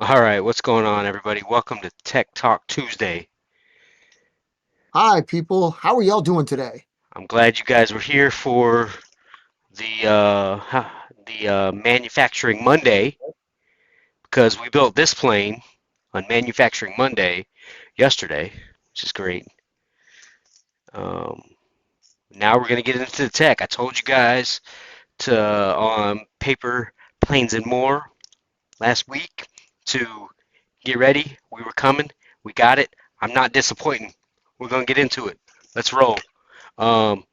All right, what's going on, everybody? Welcome to Tech Talk Tuesday. Hi, people. How are y'all doing today? I'm glad you guys were here for the Manufacturing Monday because we built this plane on Manufacturing Monday yesterday, which is great. Um, Now we're gonna get into the tech. I told you guys to on paper, planes, and more last week to get ready. We were coming. We got it. I'm not disappointing. We're gonna get into it. Let's roll. Um,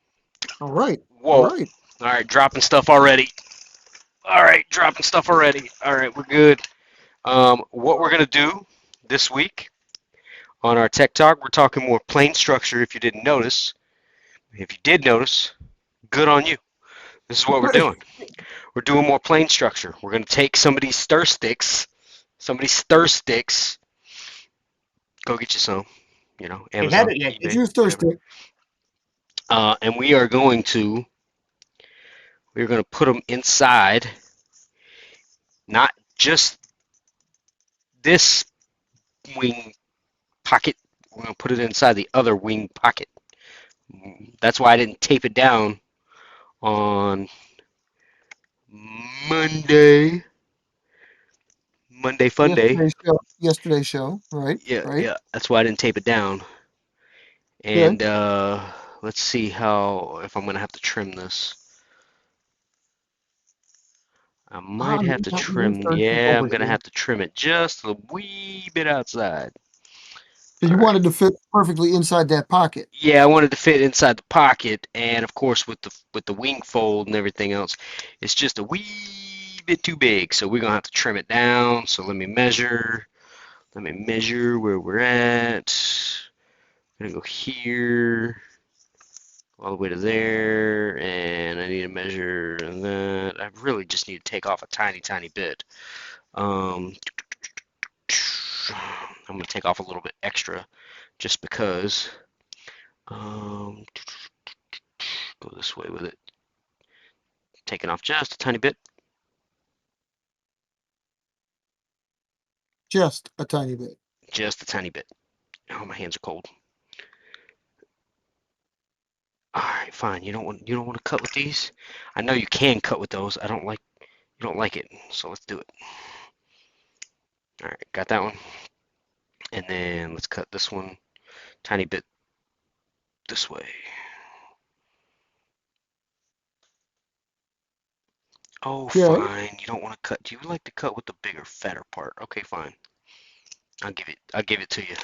All right. All Whoa. All right. right, dropping stuff already. All right, dropping stuff already. All right, we're good. What we're gonna do this week on our Tech Talk, we're talking more plane structure. If you didn't notice, if you did notice, good on you. This is what we're doing. We're doing more plane structure. We're gonna take somebody's stir sticks. Go get you some. Ain't had Amazon, it yet. Did eBay, you whatever. thirsty? And we're gonna put them inside, not just this wing pocket. We're gonna put it inside the other wing pocket. That's why I didn't tape it down on Monday. Monday Fun Day. Yesterday's show. Yesterday's show. Right. Yeah, Right. yeah. That's why I didn't tape it down. Okay. And let's see how if I'm gonna have to trim this. I might have to I'm trim. thirsty Yeah, over I'm gonna here. have to trim it just a wee bit outside. So All you right. wanted to fit perfectly inside that pocket. Yeah, I wanted to fit inside the pocket, and of course with the wing fold and everything else, it's just a wee bit too big. So we're gonna have to trim it down. So let me measure. Let me measure where we're at. I'm gonna go here all the way to there, and I need to measure that. I really just need to take off a tiny, tiny bit. Um, I'm gonna take off a little bit extra just because. Um, Go this way with it. Taking off just a tiny bit. Just a tiny bit. Just a tiny bit. Oh, my hands are cold. All right, fine. You don't want to cut with these. I know you can cut with those. You don't like it, so let's do it. All right, got that one. And then let's cut this one tiny bit this way. Oh, Okay. fine. You don't want to cut. Do you like to cut with the bigger, fatter part? Okay, fine. I'll give it to you.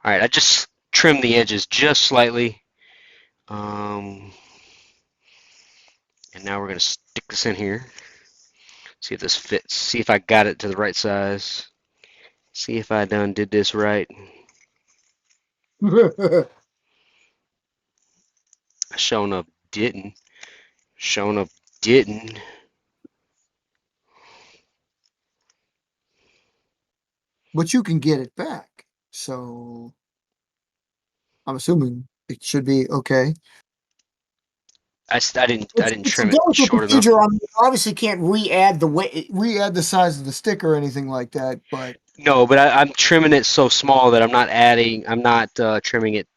All right, I just trimmed the edges just slightly. Um, and now we're gonna stick this in here. See if this fits. See if I got it to the right size. See if I done did this right. Showing up didn't. Showing up didn't. But you can get it back. So I'm assuming it should be okay. I didn't It's a trim it delicate short enough. procedure. I mean, you obviously can't re-add the size of the stick or anything like that. But No, but I'm trimming it so small that I'm not adding. I'm not trimming it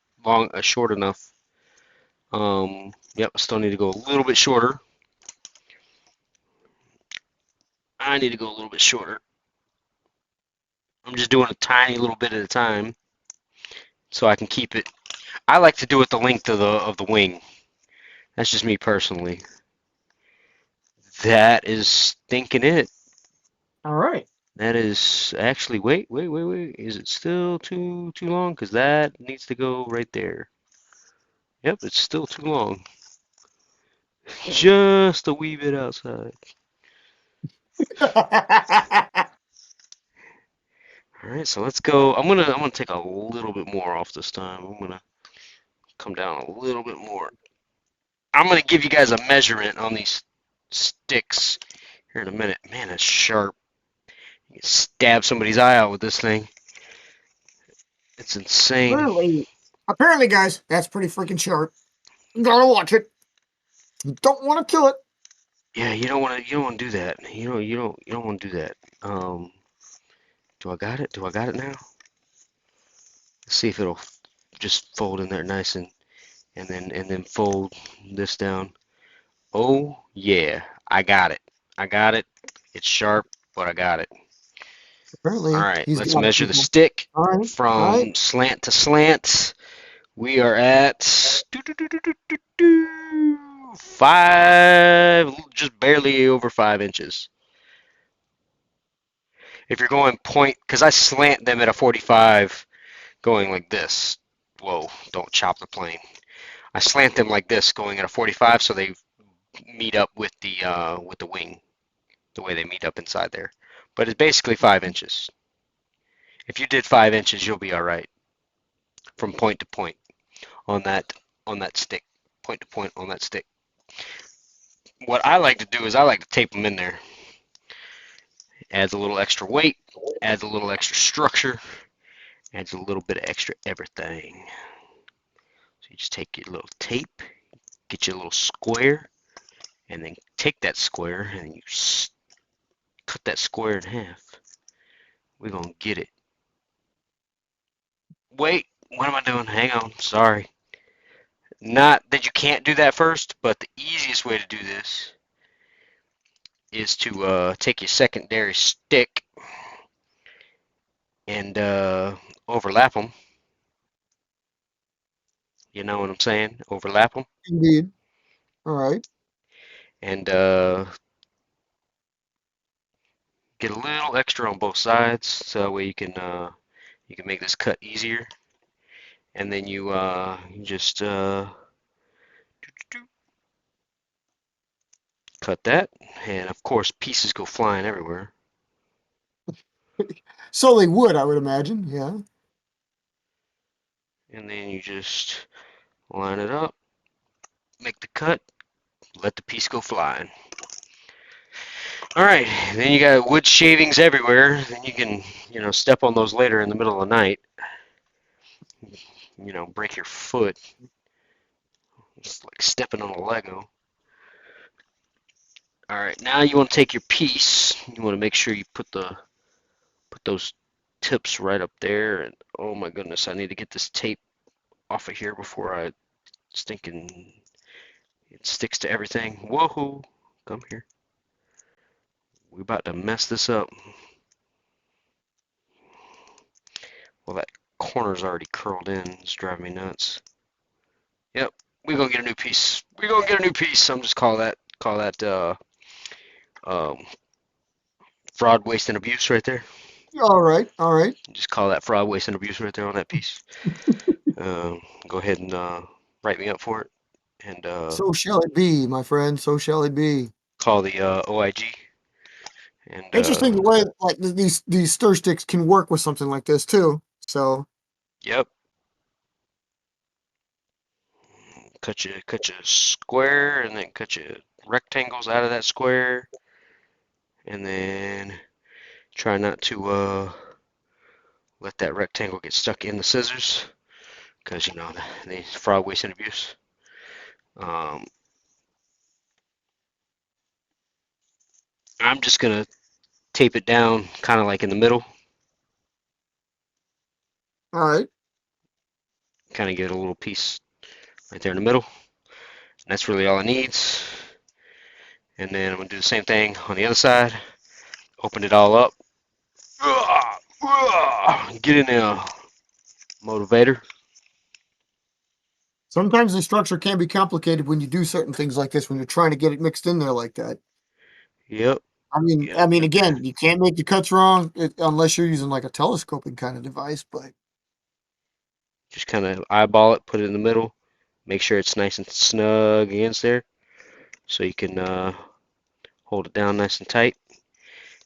short enough. Yep, I still need to go a little bit shorter. I need to go a little bit shorter. I'm just doing a tiny little bit at a time so I can keep it. I like to do it the length of the wing. That's just me personally. That is thinking it. all right. That is actually wait. Is it still too long? Because that needs to go right there. Yep, it's still too long. Just a wee bit outside. All right, so let's go. I'm gonna take a little bit more off this time. I'm gonna come down a little bit more. I'm gonna give you guys a measurement on these sticks here in a minute. Man, that's sharp. You can stab somebody's eye out with this thing. It's insane. Apparently, guys, that's pretty freaking sharp. Gotta watch it. Don't want to kill it. Yeah, you don't want to do that. You don't want to do that. Um, Do I got it? Do I got it now? Let's see if it'll just fold in there nice and then fold this down. Oh yeah, I got it. I got it. It's sharp, but I got it. All Apparently, right, he's let's got it, measure the people. stick All right, all right. from slant to slant. We are at five, just barely over 5 inches. If you're going point, because I slant them at a 45, going like this. Whoa, don't chop the plane. I slant them like this, going at a 45, so they meet up with the wing, the way they meet up inside there. But it's basically 5 inches. If you did 5 inches, you'll be all right from point to point on that stick, point to point on that stick. What I like to do is I like to tape them in there. Adds a little extra weight, adds a little extra structure, adds a little bit of extra everything. So you just take your little tape, get your little square, and then take that square and you cut that square in half. We're gonna get it. Wait, what am I doing? Hang on, sorry. Not that you can't do that first, but the easiest way to do this is to take your secondary stick and overlap them. You know what I'm saying? Overlap them Indeed. All right. and get a little extra on both sides, so that way you can make this cut easier. And then you just cut that, and of course pieces go flying everywhere. So they would, I would imagine. Yeah. And then you just line it up, make the cut, let the piece go flying. All right, then you got wood shavings everywhere. Then you can, step on those later in the middle of the night. Break your foot. It's like stepping on a Lego. All right, now you want to take your piece. You want to make sure you put those tips right up there. And oh my goodness, I need to get this tape off of here before I stinking it sticks to everything. Whoa, come here. We're about to mess this up. Well, that corner's already curled in. It's driving me nuts. Yep, we're gonna get a new piece. We're gonna get a new piece. I'm just call that um, fraud, waste, and abuse right there. All right. All right. Just call that fraud, waste, and abuse right there on that piece. Go ahead and write me up for it, and So shall it be, my friend. So shall it be. call the OIG. And Interesting the way like these stir sticks can work with something like this too. So yep, cut your square, and then cut your rectangles out of that square, and then try not to let that rectangle get stuck in the scissors, because the fraud, waste, and abuse. Um, I'm just gonna tape it down, kind of like in the middle, all right. kind of get a little piece right there in the middle. And that's really all it needs. And then I'm gonna do the same thing on the other side. Open it all up. Get in there, motivator. Sometimes the structure can be complicated when you do certain things like this when you're trying to get it mixed in there like that. Yep, I mean, yep, I mean, yep, yep. again, you can't make the cuts wrong unless you're using like a telescoping kind of device. But Just kind of eyeball it, put it in the middle. Make sure it's nice and snug against there, so you can hold it down nice and tight.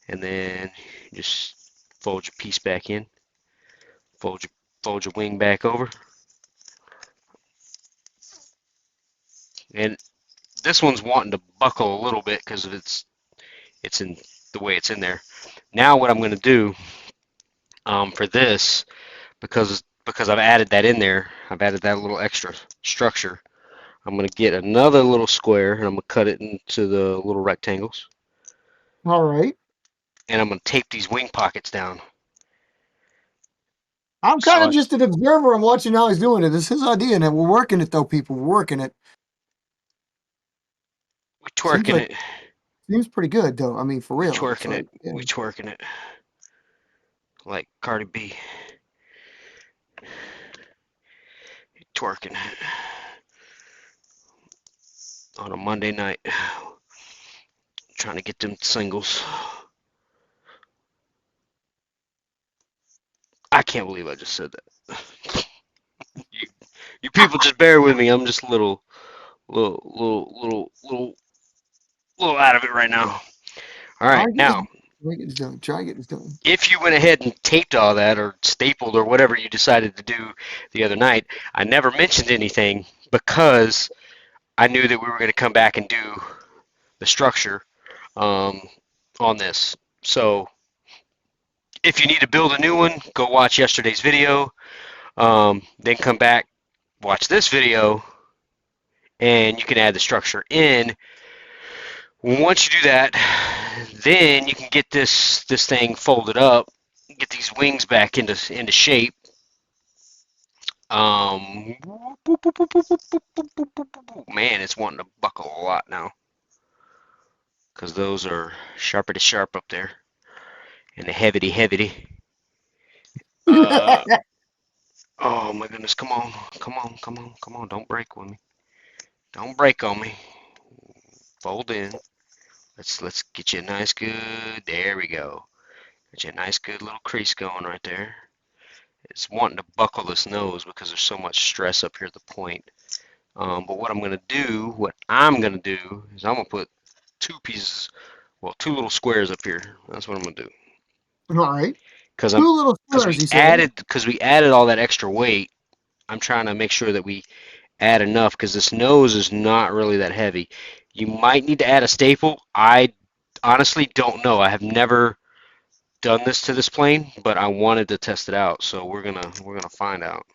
And then just fold your piece back in. Fold your fold your wing back over. And this one's wanting to buckle a little bit because of it's in the way it's in there. Now what I'm going to do for this, because I've added that in there, I've added that little extra structure. I'm going to get another little square and I'm going to cut it into the little rectangles. all right, And I'm going to tape these wing pockets down. I'm So kind of just an observer. I'm watching how he's doing it. It's his idea, and we're working it though, people. We're working it. we Seems twerking like it. seems pretty good though. I mean, for We real. It's twerking it. like, yeah. We twerking it like Cardi B twerking it on a Monday night, trying to get them singles. I can't believe I just said that. You, you people just bear with me. I'm just a little out of it right now. All Try right, and get this. now Try and get this done. Try and get this done. if you went ahead and taped all that or stapled or whatever you decided to do the other night, I never mentioned anything because I knew that we were going to come back and do the structure um, on this. So if you need to build a new one, go watch yesterday's video, then come back, watch this video, and you can add the structure in. Once you do that, then you can get this thing folded up, get these wings back into shape. Man, it's wanting to buckle a lot now because those are sharpity sharp up there and the heavity heavity. Uh, oh my goodness, come on, come on, come on, come on! Don't break with me. Don't break on me. Fold in. Let's get you a nice good. There we go. Get you a nice good little crease going right there. It's wanting to buckle this nose because there's so much stress up here at the point. But what I'm gonna do is I'm gonna put two pieces, well, two little squares up here. That's what I'm gonna do. All right. Cause Two I'm, little cause squares, he said. we added all that extra weight. I'm trying to make sure that we add enough because this nose is not really that heavy. You might need to add a staple. I honestly don't know. I have never done this to this plane, but I wanted to test it out. So we're gonna find out,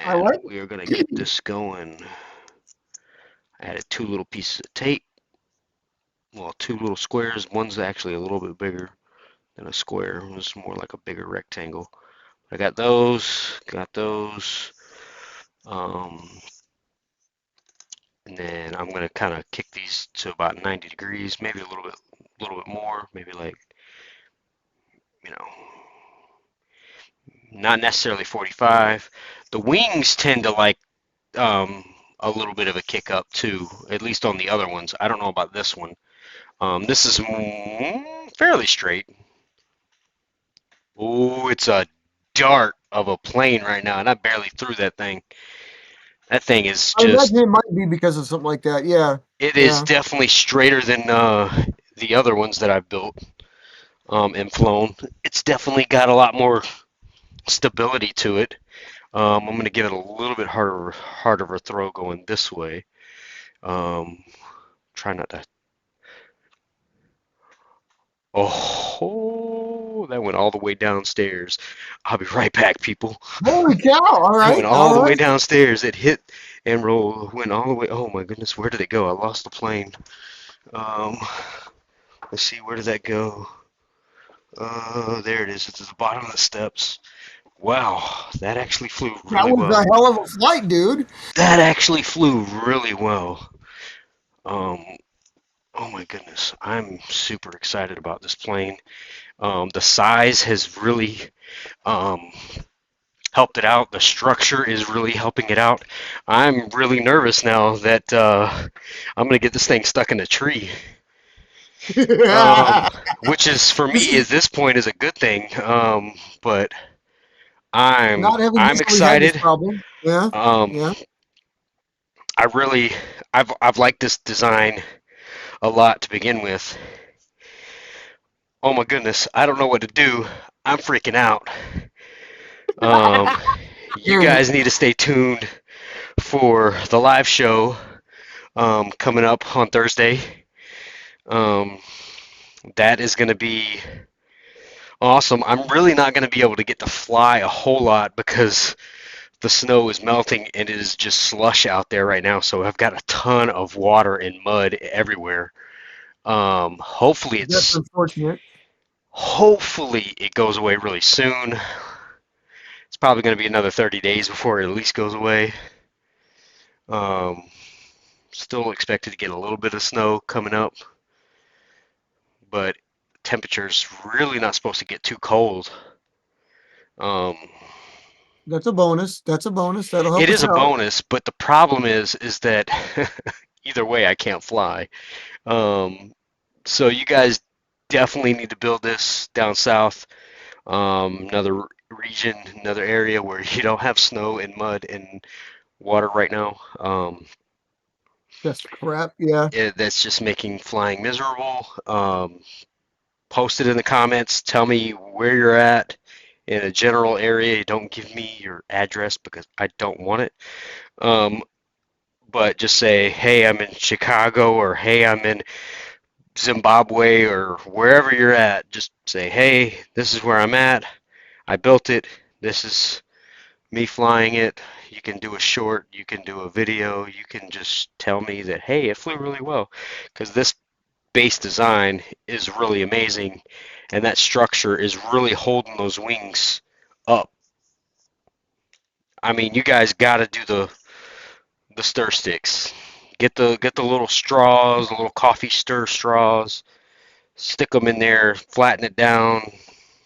I and like we are gonna get this going. I added two little pieces of tape. Well, two little squares. One's actually a little bit bigger than a square. It's more like a bigger rectangle. I got those. Got those. Um, and then I'm gonna kind of kick these to about 90 degrees, maybe a little bit more, maybe like you know, not necessarily 45. The wings tend to like um, a little bit of a kick up too, at least on the other ones. I don't know about this one. This is fairly straight. Oh, it's a dart of a plane right now, and I barely threw that thing. That thing is I imagine just, it might be because of something like that. Yeah. it is Yeah. definitely straighter than the other ones that I've built and flown. It's definitely got a lot more stability to it. I'm going to give it a little bit harder of a throw going this way. Um, try not to. Oh, that went all the way downstairs. I'll be right back, people. Holy cow. All It went right. all All the way right. downstairs. It hit and rolled, went all the way. Oh my goodness, where did it go? I lost the plane. Um, let's see, where did that go? There it is. It's at the bottom of the steps. Wow, that actually flew That really was well. a hell of a flight, dude. That actually flew really well. Um, oh my goodness, I'm super excited about this plane. The size has really um, helped it out. The structure is really helping it out. I'm really nervous now that I'm gonna get this thing stuck in a tree, um, This which is for me is at this point is a good thing. But not having I'm necessarily had this excited. problem. Yeah. Um, Yeah. I really I've liked this design a lot to begin with. Oh my goodness, I don't know what to do. I'm freaking out. Um, you Hearing it. guys need to stay tuned for the live show coming up on Thursday. Um, that is going to be awesome. I'm really not going to be able to get to fly a whole lot because the snow is melting and it is just slush out there right now. So I've got a ton of water and mud everywhere. Hopefully That's it's unfortunate. Hopefully it goes away really soon. It's probably going to be another 30 days before it at least goes away. Um, Still expected to get a little bit of snow coming up, but temperature's really not supposed to get too cold. Um, That's a bonus. That's a bonus. That'll help it us is a out. bonus, but the problem is that either way I can't fly. Um, so you guys definitely need to build this down south. Another region, another area where you don't have snow and mud and water right now. That's crap. Yeah. That's just making flying miserable. Post it in the comments. Tell me where you're at in a general area. Don't give me your address because I don't want it. Um, but just say, hey, I'm in Chicago, or hey, I'm in Zimbabwe, or wherever you're at. Just say, hey, this is where I'm at. I built it. This is me flying it. You can do a short, you can do a video, you can just tell me that, hey, it flew really well. Because this base design is really amazing, and that structure is really holding those wings up. I mean, you guys got to do the stir sticks. Get the little straws, the little coffee stir straws. Stick them in there, flatten it down.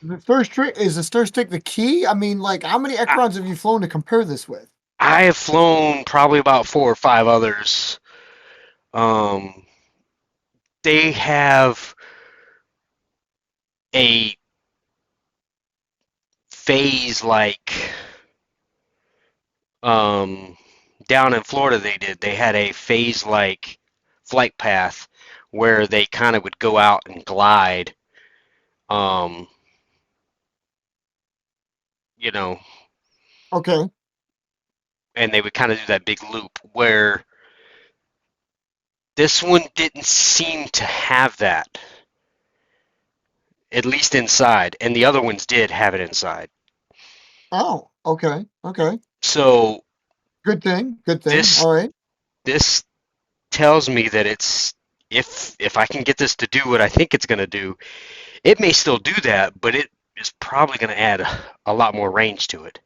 The stir stick is the stir stick the key? I mean, like, how many I, Ekrons have you flown to compare this with? I have flown probably about 4 or 5 others. Um, they have a phase like um, down in Florida they had a phase like flight path where they kind of would go out and glide, um, you know, Okay. and they would kind of do that big loop where this one didn't seem to have that, at least inside, and the other ones did have it inside. Oh, okay. Okay. So Good thing. Good thing. this All right. this tells me that it's, if I can get this to do what I think it's going to do, it may still do that, but it is probably going to add a lot more range to it.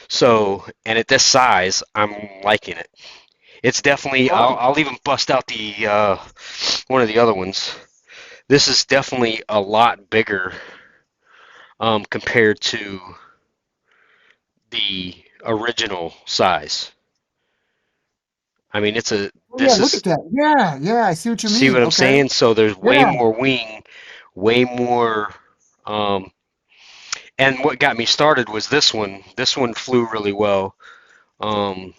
So, and at this size, I'm liking it. It's definitely. All I'll, right. I'll even bust out the one of the other ones. This is definitely a lot bigger compared to the original size. I mean, it's a. Oh, yeah, This look at is. that. Yeah, yeah, I see what you See mean. what I'm Okay. saying? So there's way Yeah. more wing, way more. Um, and what got me started was this one. This one flew really well. Um,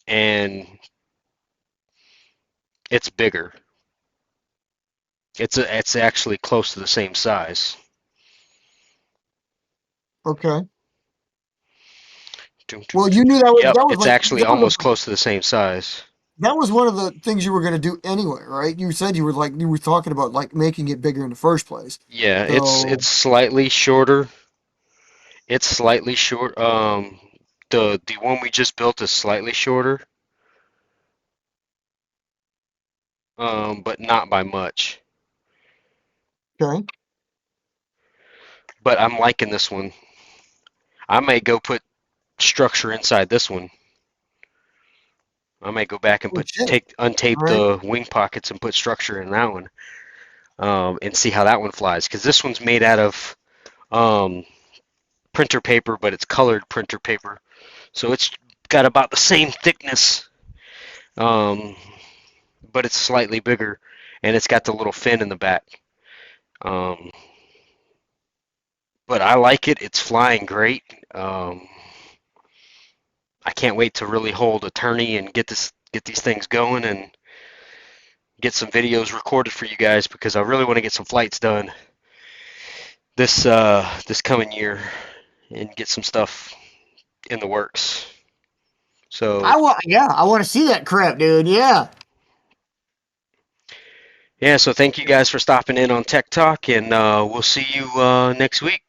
and it's bigger. It's actually close to the same size. Okay. Doom, doom, Well, doom, you knew doom. Yep, that was it's like actually almost close to the same size. that was one of the things you were going to do anyway, right? You said you were talking about like making it bigger in the first place. Yeah, So, it's slightly shorter. It's slightly short. The one we just built is slightly shorter, but not by much. okay. But I'm liking this one. I may go put structure inside this one. I may go back and Oh put shit. take All untape right. the wing pockets and put structure in that one, and see how that one flies. Because this one's made out of um, printer paper, but it's colored printer paper, so it's got about the same thickness, um, but it's slightly bigger, and it's got the little fin in the back. Um, but I like it. It's flying great. Um, I can't wait to really hold a tourney and get these things going and get some videos recorded for you guys because I really want to get some flights done this coming year and get some stuff in the works. So I want to see that crap, dude. Yeah. yeah, so thank you guys for stopping in on Tech Talk, and we'll see you next week.